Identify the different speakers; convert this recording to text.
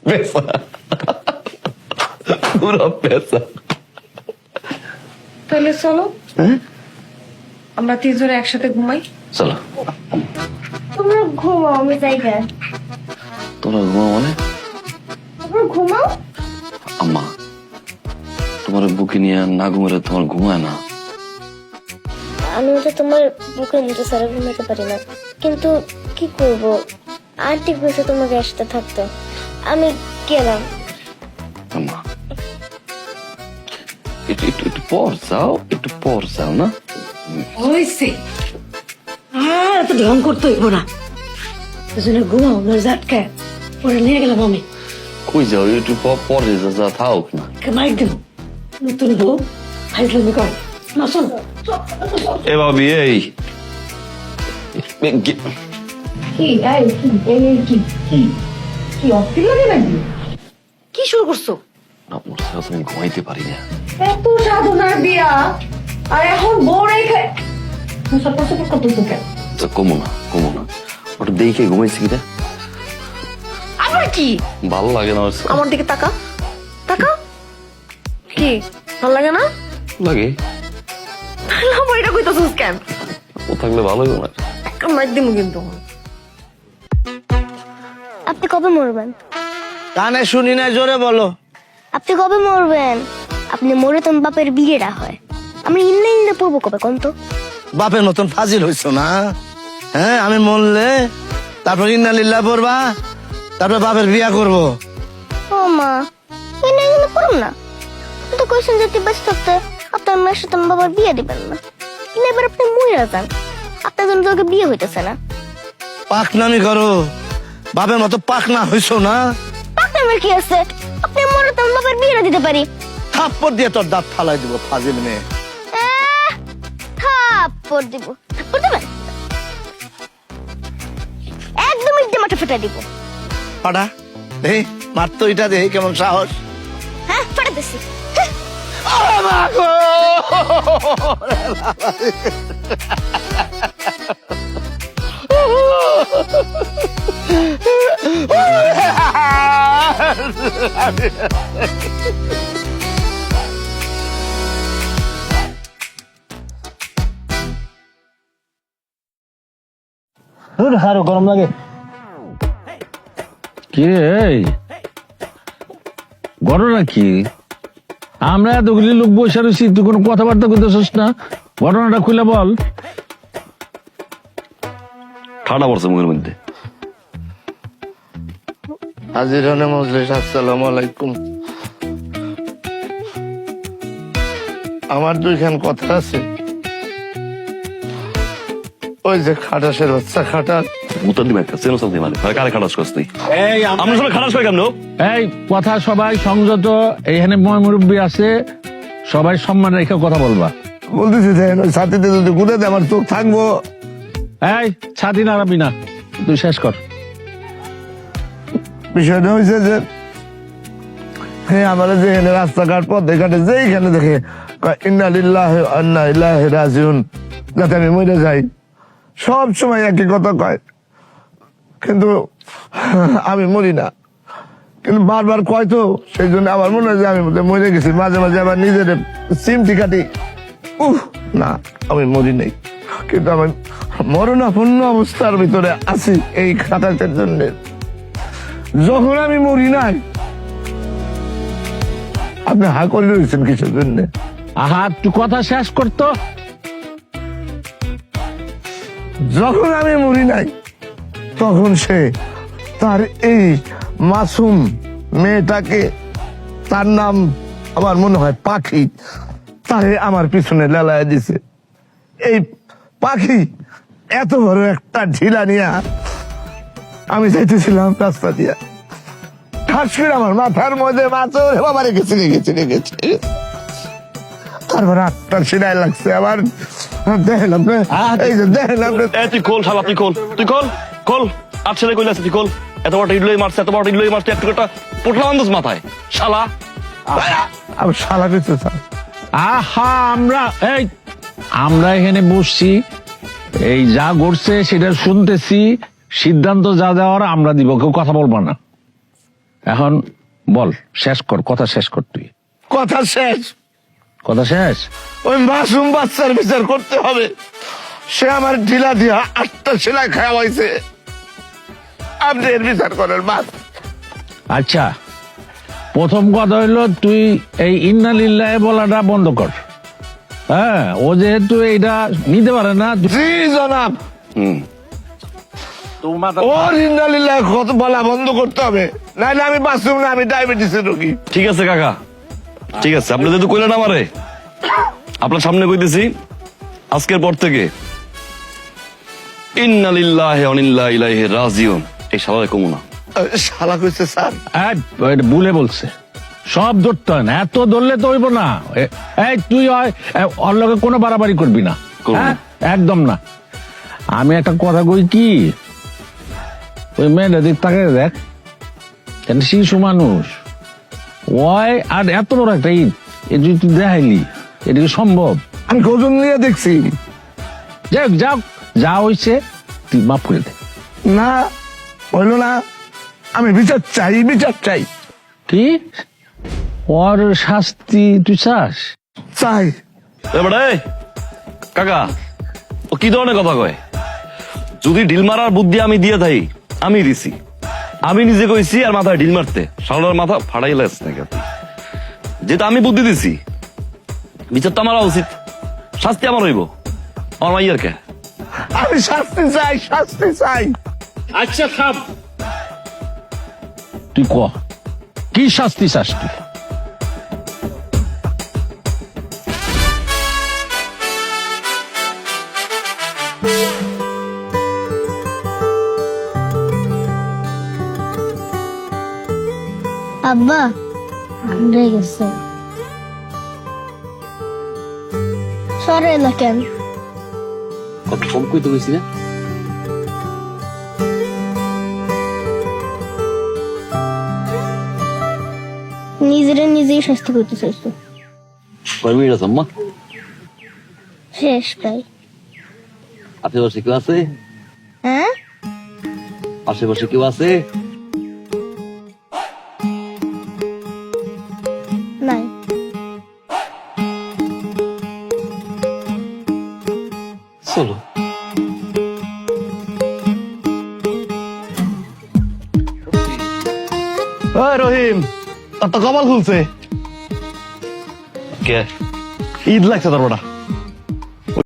Speaker 1: পেশা, পুরো পেশা।
Speaker 2: তাহলে চলো আমরা তিনজনে একসাথে ঘুমাই।
Speaker 1: চলো।
Speaker 3: তোমরা ঘুমাও, আমি যাই গে।
Speaker 1: তোমরা ঘুমাও মানে?
Speaker 3: তোমরা ঘুমাও।
Speaker 1: আম্মা, তোমার বুকে নিয়ে না ঘুমালে তোমার ঘুমায় না।
Speaker 3: আমি তো তোমার বুকের মতো সারা ঘুমাতে পারি না, কিন্তু কি করব, আন্টি বসে তোমাকে একসাথে থাকতে, আমি গেলাম।
Speaker 1: আম্মা, একটু পর যাও, একটু পর যাও না।
Speaker 4: হয়েছে আর এত ঢং করতে হইব না, দুজনে ঘুমাও না, ঝাটকা পরে নিয়ে গেলাম আমি।
Speaker 1: কই যাও? একটু পরে যা থাক না।
Speaker 4: মাইক দেব, নতুন বউ ফাইজলামি কর না। শোন
Speaker 1: এ ভাবি, এই
Speaker 4: কি অস্থির লাগে নাকি? কি শুরু করছো?
Speaker 1: তুমি ঘুমাইতে পারি না।
Speaker 4: এত সাধনার বিয়া আর এখন বউ রেখে করতেছো কেন?
Speaker 1: কমো না, কমো না, ওটা দেখে ঘুমাইছি কিনা।
Speaker 2: আবার কি?
Speaker 1: ভালো লাগে না।
Speaker 2: আমার দিকে তাকা, তাকা। কি ভালো লাগে না?
Speaker 1: লাগে।
Speaker 2: আমার এটা কইতাছিস কেন?
Speaker 1: ও থাকলে ভালো হবে না।
Speaker 2: মাইক দিমু কিন্তু।
Speaker 3: আপনি কবে মরবেন?
Speaker 5: কানে শুনি না, জোরে বলো।
Speaker 3: আপনি কবে মরবেন? আপনি মরে তো বাপের বিয়েটা হয়, আমি ইন্না ইন্না পড়বো কবে কোন তো?
Speaker 5: বাপের মতন ফাজিল হইছো না? হ্যাঁ, আমি মরলে তারপর ইন্নালিল্লাহ পড়বা, তারপর বাপের বিয়া করবো।
Speaker 3: ও মা, ইন্না ইন্না পড়ুন না। আপনি তো কইছেন যে তুই বেঁচে থাকতে আপনার মেয়ের সাথে আমার বাবার বিয়ে দিবেন না, কিন্তু এবার আপনি মরে যান, আপনার জন্য তোকে বিয়ে হইতেছে না।
Speaker 5: পাকনামি করো, বাপের মতো পাকনা হইছো না?
Speaker 3: আপনার কি আছে? আপনি মরে তো আমার বাবার বিয়েটা দিতে পারি।
Speaker 5: থাপ্পড় দিয়ে তোর দাঁত ফালাই দিব, ফাজিল মেয়ে।
Speaker 3: থাপ্পড় দিব? থাপ্পড় দিবেন? একদম ইটে মাঠে ফেটে দিব।
Speaker 5: পাড়া এই মারতো, এটা দে কেমন সাহস।
Speaker 3: হ্যাঁ, ফেটে দিছি।
Speaker 5: আরো গরম লাগে।
Speaker 6: কি রে, ঘটনা কি? আমরা এতগুলি লোক বসে রয়েছি, তুই কোনো কথাবার্তা করতেছিস না? ঘটনাটা খুলে বল।
Speaker 1: ঠান্ডা পড়ছে মুখের মধ্যে।
Speaker 5: হাজিরানে মজলিস, আসসালামু আলাইকুম। আমার দুইখান কথা আছে। ওই যে খাটাসের বাচ্চা খাটাস,
Speaker 1: উত্তর দিবে একটা চেনো সাথে মানে কারে খাটাস করছিস?
Speaker 6: এই
Speaker 1: আমরা সবাই খাটাস করে কেন?
Speaker 6: এই কথা সবাই সংযত, এইখানে ময় মুরব্বী আছে, সবাই সম্মান রেখে কথা বলবা।
Speaker 5: বলতেছি যে ওই ছাতিতে যদি গুঁড়ে দেয় আমার চোখ থাকবো।
Speaker 6: এই ছাতি নাড়াবি না, তুই শেষ কর।
Speaker 5: বিষয়টা হয়েছে যে হ্যাঁ, আমার যে এখানে রাস্তাঘাট পথে ঘাটে যেইখানে দেখে ইন্না লিল্লাহি ওয়া ইন্না ইলাইহি রাজিউন, যাতে আমি মরে যাই, সব সময় একই কথা কয়, কিন্তু আমি মরি না। কিন্তু বারবার কয় তো, সেই জন্য আমার মনে হয় যে আমি মরে গেছি। মাঝে মাঝে আবার নিজের সিমটি কাটি, না আমি মরি নাই, কিন্তু আমি মরণাপন্ন অবস্থার ভিতরে আছি এই খাটাসের জন্য। যখন আমি মরি নাই, আপনি হা করে রয়েছেন কিসের জন্য?
Speaker 6: আহা, তুই কথা শেষ করতো।
Speaker 5: যখন আমি মরি নাই, তখন সে তার এই মাসুম মেয়েটাকে, তার নাম আমার মনে হয় পাখি, তারে আমার পিছনে লেলায় দিছে। এই পাখি এত বড় একটা ঢিলা নিয়া আমি যাইতেছিলাম রাস্তা দিয়া, ঠাস করে আমার মাথার মধ্যে মাছরে বাবা রেখেছি রেখেছি রেখেছি। তারপর আটটা সিলাই লাগছে আমার। দেখেন আপনি, এই যে দেখেন আপনি।
Speaker 1: তুই খোল শালা, তুই খোল, তুই খোল, খোল। আর ছেলে কইলে আছে, তুই খোল। এত বড় ইডলই মারছে, এত বড় ইডলই মারছে, একটু একটা পোটলা আন্দাজ মাথায় শালা।
Speaker 5: আমি শালা কিছু
Speaker 6: আহা, আমরা এখানে বসছি, এই যা ঘটছে সেটা শুনতেছি, সিদ্ধান্ত যা দেওয়ার আমরা দিব, কেউ কথা বলবো না। এখন বল, শেষ কর, কথা শেষ কর তুই।
Speaker 5: কথা শেষ।
Speaker 6: কথা শেষ?
Speaker 5: ওই মাসুম বাচ্চার বিচার করতে হবে। সে আমার ঢিলা দিয়া 8টা সেলাই খাওয়াইছে, আপনি এর বিচার করেন বাস।
Speaker 6: আচ্ছা, প্রথম কথা হইলো তুই এই ইন্না লিল্লাহ বলাটা বন্ধ কর। হ্যাঁ, ও যেহেতু এইটা নিতে পারে না।
Speaker 5: জি জনাব, ওর ইন্নালিল্লাহ কত বলা বন্ধ করতে হবে, নাহলে আমি বাঁচুম না, আমি ডায়াবেটিসের রোগী।
Speaker 1: ঠিক আছে কাকা, ঠিক আছে, আপনি যেহেতু কইলেন আমারে, আপনার সামনে কইতেছি, আজকের পর থেকে ইন্না লিল্লাহি ওয়া ইন্না ইলাইহি রাজিউন এই শালারে কমু না।
Speaker 5: শালা কইছে স্যার।
Speaker 6: এটা ভুলে বলছে, সব ধরতে হয় না, এত ধরলে তো হইব না। এই তুই ওর লগে কোনো বাড়াবাড়ি করবি না,
Speaker 1: করবো না।
Speaker 6: হ্যাঁ? একদম না। আমি একটা কথা কই কি, ওই মেয়েটা দিক তাকে দেখ, কেন শিশু মানুষ ওই, আর এত বড় একটা ঈদ এ যদি তুই দেখাইলি, এটা কি সম্ভব?
Speaker 5: আমি ওজন নিয়ে দেখছি।
Speaker 6: যাক যাক, যা হয়েছে তুই মাফ করে দে।
Speaker 5: না হইল না, আমি বিচার চাই, বিচার চাই।
Speaker 6: কি ওর শাস্তি তুই চাস?
Speaker 5: চাই।
Speaker 1: এবারে কাকা, ও কি ধরনের কথা কয়? যদি ঢিল মারার বুদ্ধি আমি দিয়ে থাই, আমি দিছি, আমি নিজে কইছি আর মাথায় ঢিল মারতে, শালার মাথা ফাড়াই লাগছে নাকি আপনি? যেটা আমি বুদ্ধি দিছি, বিচার তো আমার হওয়া উচিত, শাস্তি আমার হইব, আমার মাইয়ার কে?
Speaker 5: আমি শাস্তি চাই, শাস্তি চাই।
Speaker 6: আচ্ছা থাম, তুই ক কি শাস্তি চাস তুই?
Speaker 3: আব্বা রে গেছে, সরে না কেন?
Speaker 1: কত কম কইতে কইছি না?
Speaker 3: নিজেরে নিজেই শাস্তি করতে চাইছো।
Speaker 1: কয় মিনিট আছে আম্মা?
Speaker 3: শেষ প্রায়।
Speaker 1: আশেপাশে কেউ আছে?
Speaker 3: হ্যাঁ,
Speaker 1: আশেপাশে কেউ আছে?
Speaker 3: নাই।
Speaker 1: চলো।
Speaker 5: ওই রহিম, তোর তো কপাল খুলছে।
Speaker 1: কে?
Speaker 5: ঈদ লাগছে তোর বড়া।